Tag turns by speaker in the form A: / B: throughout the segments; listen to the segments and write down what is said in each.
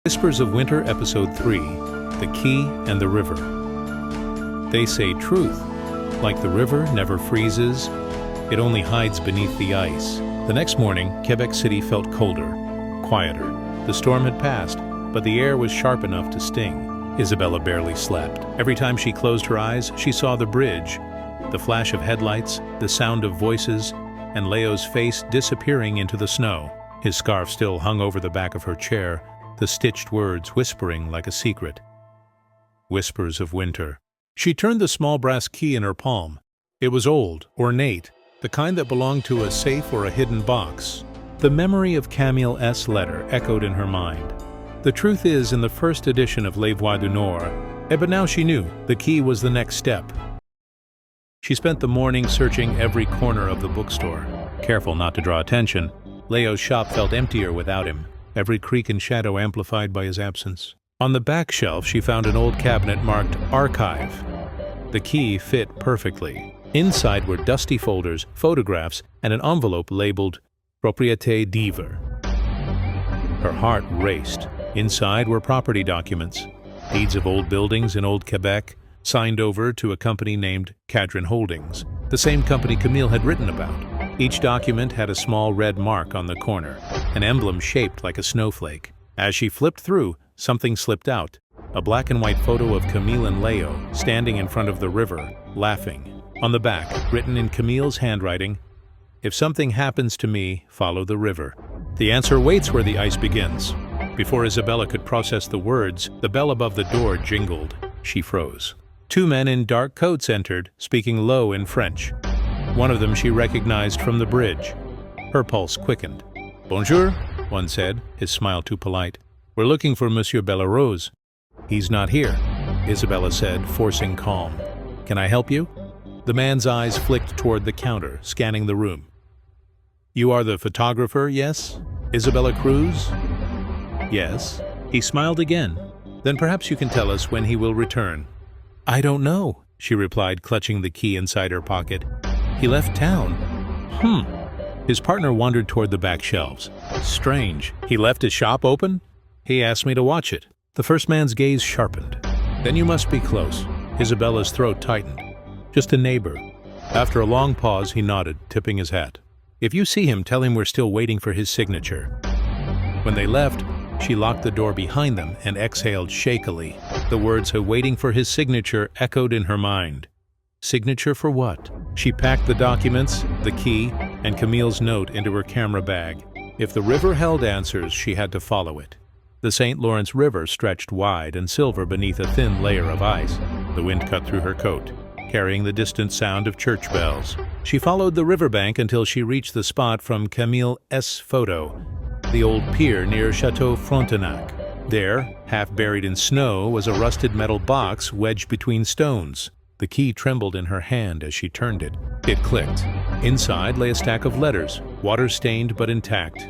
A: Whispers of Winter, Episode 3, The Key and the River. They say truth, like the river never freezes, it only hides beneath the ice. The next morning, Quebec City felt colder, quieter. The storm had passed, but the air was sharp enough to sting. Isabella barely slept. Every time she closed her eyes, she saw the bridge, the flash of headlights, the sound of voices, and Léo's face disappearing into the snow. His scarf still hung over the back of her chair, the stitched words whispering like a secret. Whispers of Winter. She turned the small brass key in her palm. It was old, ornate, the kind that belonged to a safe or a hidden box. The memory of Camille's letter echoed in her mind. The truth is, in the first edition of Les Voix du Nord, but now she knew the key was the next step. She spent the morning searching every corner of the bookstore. Careful not to draw attention, Léo's shop felt emptier without him, every creak and shadow amplified by his absence. On the back shelf, she found an old cabinet marked Archive. The key fit perfectly. Inside were dusty folders, photographs, and an envelope labeled Propriété d'Ivre. Her heart raced. Inside were property documents, deeds of old buildings in old Quebec, signed over to a company named Cadron Holdings, the same company Camille had written about. Each document had a small red mark on the corner, an emblem shaped like a snowflake. As she flipped through, something slipped out, a black and white photo of Camille and Léo standing in front of the river, laughing. On the back, written in Camille's handwriting, "If something happens to me, follow the river. The answer waits where the ice begins." Before Isabella could process the words, the bell above the door jingled. She froze. Two men in dark coats entered, speaking low in French. One of them she recognized from the bridge. Her pulse quickened. "Bonjour," one said, his smile too polite. "We're looking for Monsieur Bellerose." "He's not here," Isabella said, forcing calm. "Can I help you?" The man's eyes flicked toward the counter, scanning the room. "You are the photographer, yes? Isabella Cruz?" "Yes." He smiled again. "Then perhaps you can tell us when he will return." "I don't know," she replied, clutching the key inside her pocket. "He left town." His partner wandered toward the back shelves. "Strange. He left his shop open?" "He asked me to watch it." The first man's gaze sharpened. "Then you must be close." Isabella's throat tightened. "Just a neighbor." After a long pause, he nodded, tipping his hat. "If you see him, tell him we're still waiting for his signature." When they left, she locked the door behind them and exhaled shakily. The words "waiting for his signature" echoed in her mind. Signature for what? She packed the documents, the key, and Camille's note into her camera bag. If the river held answers, she had to follow it. The St. Lawrence River stretched wide and silver beneath a thin layer of ice. The wind cut through her coat, carrying the distant sound of church bells. She followed the riverbank until she reached the spot from Camille's photo, the old pier near Chateau Frontenac. There, half buried in snow, was a rusted metal box wedged between stones. The key trembled in her hand as she turned it. It clicked. Inside lay a stack of letters, water-stained but intact.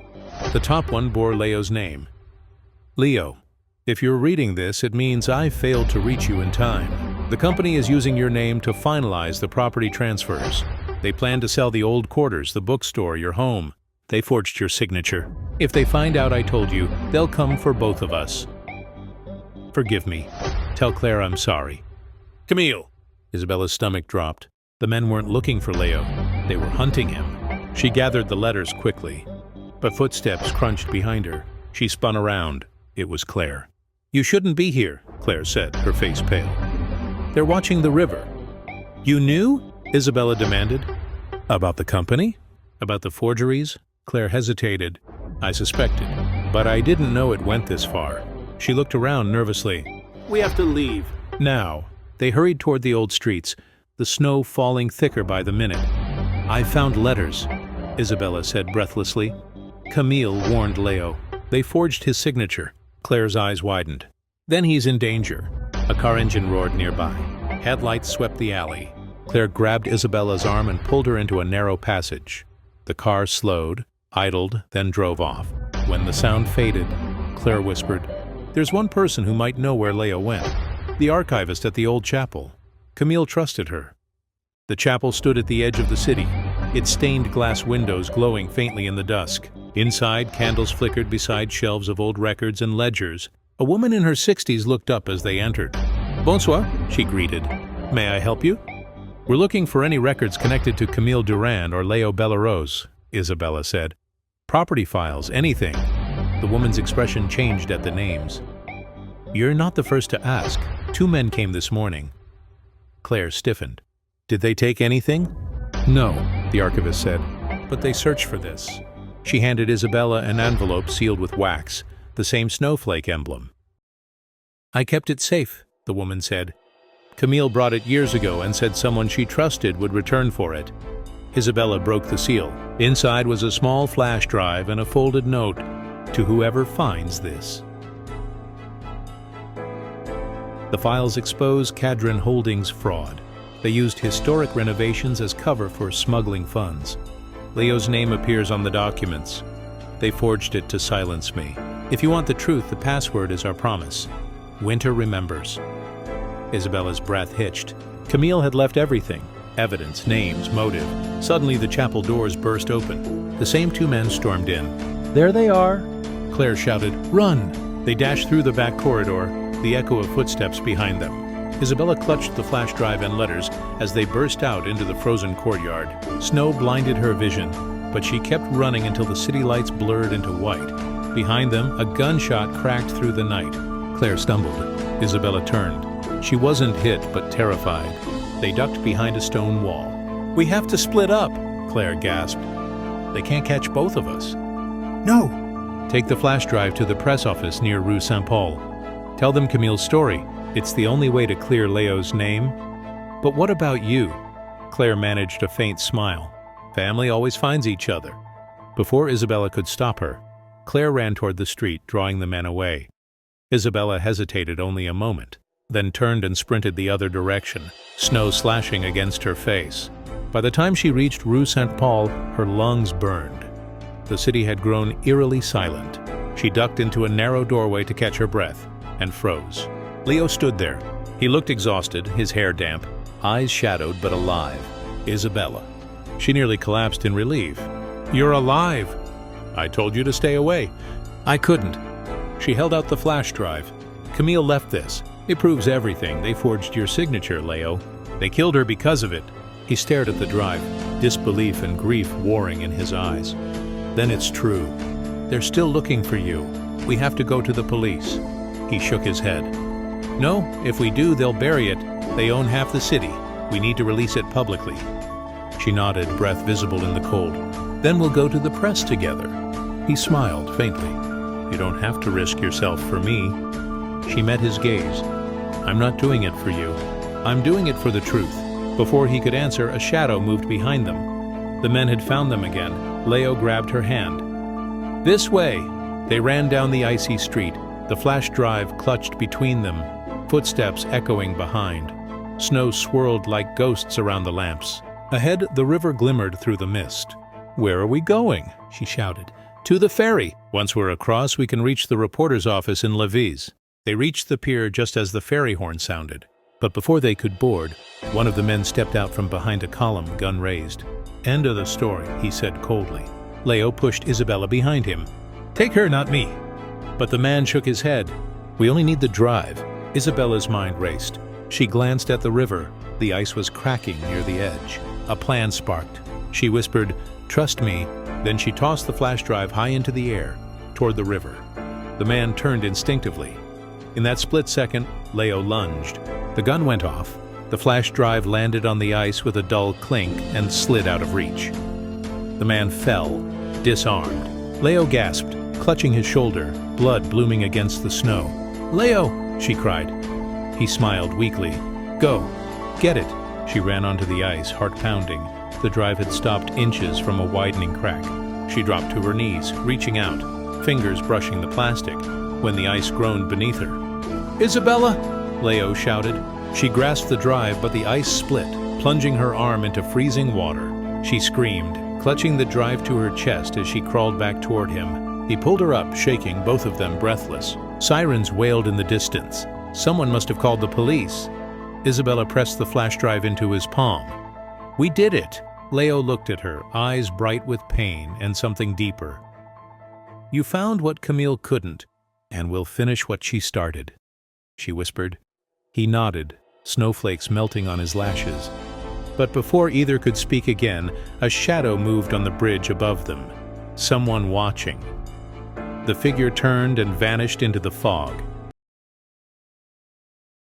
A: The top one bore Léo's name. "Leo, if you're reading this, it means I failed to reach you in time. The company is using your name to finalize the property transfers. They plan to sell the old quarters, the bookstore, your home. They forged your signature. If they find out I told you, they'll come for both of us. Forgive me. Tell Claire I'm sorry." "Camille!" Isabella's stomach dropped. The men weren't looking for Léo. They were hunting him. She gathered the letters quickly, but footsteps crunched behind her. She spun around. It was Claire. "You shouldn't be here," Claire said, her face pale. "They're watching the river." "You knew?" Isabella demanded. "About the company? About the forgeries?" Claire hesitated. "I suspected, but I didn't know it went this far." She looked around nervously. "We have to leave." "Now." They hurried toward the old streets, the snow falling thicker by the minute. "I found letters," Isabella said breathlessly. "Camille warned Léo. They forged his signature." Claire's eyes widened. "Then he's in danger." A car engine roared nearby. Headlights swept the alley. Claire grabbed Isabella's arm and pulled her into a narrow passage. The car slowed, idled, then drove off. When the sound faded, Claire whispered, "There's one person who might know where Léo went. The archivist at the old chapel." Camille trusted her. The chapel stood at the edge of the city, its stained glass windows glowing faintly in the dusk. Inside, candles flickered beside shelves of old records and ledgers, A woman in her 60s looked up as they entered. "Bonsoir," she greeted. "May I help you?" "We're looking for any records connected to Camille Durand or Léo Bellerose," Isabella said. "Property files, anything." The woman's expression changed at the names. "You're not the first to ask. 2 men came this morning." Claire stiffened. "Did they take anything?" "No," the archivist said, "but they searched for this." She handed Isabella an envelope sealed with wax, the same snowflake emblem. "I kept it safe," the woman said. "Camille brought it years ago and said someone she trusted would return for it." Isabella broke the seal. Inside was a small flash drive and a folded note, "To whoever finds this." The files expose Cadron Holdings' fraud. They used historic renovations as cover for smuggling funds. Leo's name appears on the documents. They forged it to silence me. If you want the truth, the password is our promise. Winter remembers. Isabella's breath hitched. Camille had left everything. Evidence, names, motive. Suddenly the chapel doors burst open. The same 2 men stormed in. "There they are!" Claire shouted, "Run!" They dashed through the back corridor, the echo of footsteps behind them. Isabella clutched the flash drive and letters as they burst out into the frozen courtyard. Snow blinded her vision, but she kept running until the city lights blurred into white. Behind them, a gunshot cracked through the night. Claire stumbled. Isabella turned. She wasn't hit, but terrified. They ducked behind a stone wall. "We have to split up," Claire gasped. "They can't catch both of us." "No!" "Take the flash drive to the press office near Rue Saint-Paul. Tell them Camille's story. It's the only way to clear Léo's name." "But what about you?" Claire managed a faint smile. "Family always finds each other." Before Isabella could stop her, Claire ran toward the street, drawing the men away. Isabella hesitated only a moment, then turned and sprinted the other direction, snow slashing against her face. By the time she reached Rue Saint-Paul, her lungs burned. The city had grown eerily silent. She ducked into a narrow doorway to catch her breath, and froze. Léo stood there. He looked exhausted, his hair damp, eyes shadowed but alive. Isabella. She nearly collapsed in relief. "You're alive!" "I told you to stay away." "I couldn't." She held out the flash drive. "Camille left this. It proves everything. They forged your signature, Léo. They killed her because of it." He stared at the drive, disbelief and grief warring in his eyes. "Then it's true. They're still looking for you. We have to go to the police." He shook his head. "No, if we do, they'll bury it. They own half the city. We need to release it publicly." She nodded, breath visible in the cold. "Then we'll go to the press together." He smiled faintly. "You don't have to risk yourself for me." She met his gaze. "I'm not doing it for you. I'm doing it for the truth." Before he could answer, a shadow moved behind them. The men had found them again. Léo grabbed her hand. "This way!" They ran down the icy street, the flash drive clutched between them, footsteps echoing behind. Snow swirled like ghosts around the lamps. Ahead, the river glimmered through the mist. "Where are we going?" she shouted. "To the ferry. Once we're across, we can reach the reporter's office in Lévis." They reached the pier just as the ferry horn sounded. But before they could board, one of the men stepped out from behind a column, gun raised. "End of the story," he said coldly. Léo pushed Isabella behind him. "Take her, not me." But the man shook his head. "We only need the drive." Isabella's mind raced. She glanced at the river. The ice was cracking near the edge. A plan sparked. She whispered, "Trust me." Then she tossed the flash drive high into the air, toward the river. The man turned instinctively. In that split second, Léo lunged. The gun went off. The flash drive landed on the ice with a dull clink and slid out of reach. The man fell, disarmed. Léo gasped, clutching his shoulder, blood blooming against the snow. "Léo!" she cried. He smiled weakly. "Go. Get it." She ran onto the ice, heart pounding. The drive had stopped inches from a widening crack. She dropped to her knees, reaching out, fingers brushing the plastic, when the ice groaned beneath her. "Isabella!" Léo shouted. She grasped the drive, but the ice split, plunging her arm into freezing water. She screamed, clutching the drive to her chest as she crawled back toward him. He pulled her up, shaking, both of them breathless. Sirens wailed in the distance. Someone must have called the police. Isabella pressed the flash drive into his palm. "We did it!" Léo looked at her, eyes bright with pain and something deeper. "You found what Camille couldn't. "And we'll finish what she started," she whispered. He nodded, snowflakes melting on his lashes. But before either could speak again, a shadow moved on the bridge above them. Someone watching. The figure turned and vanished into the fog.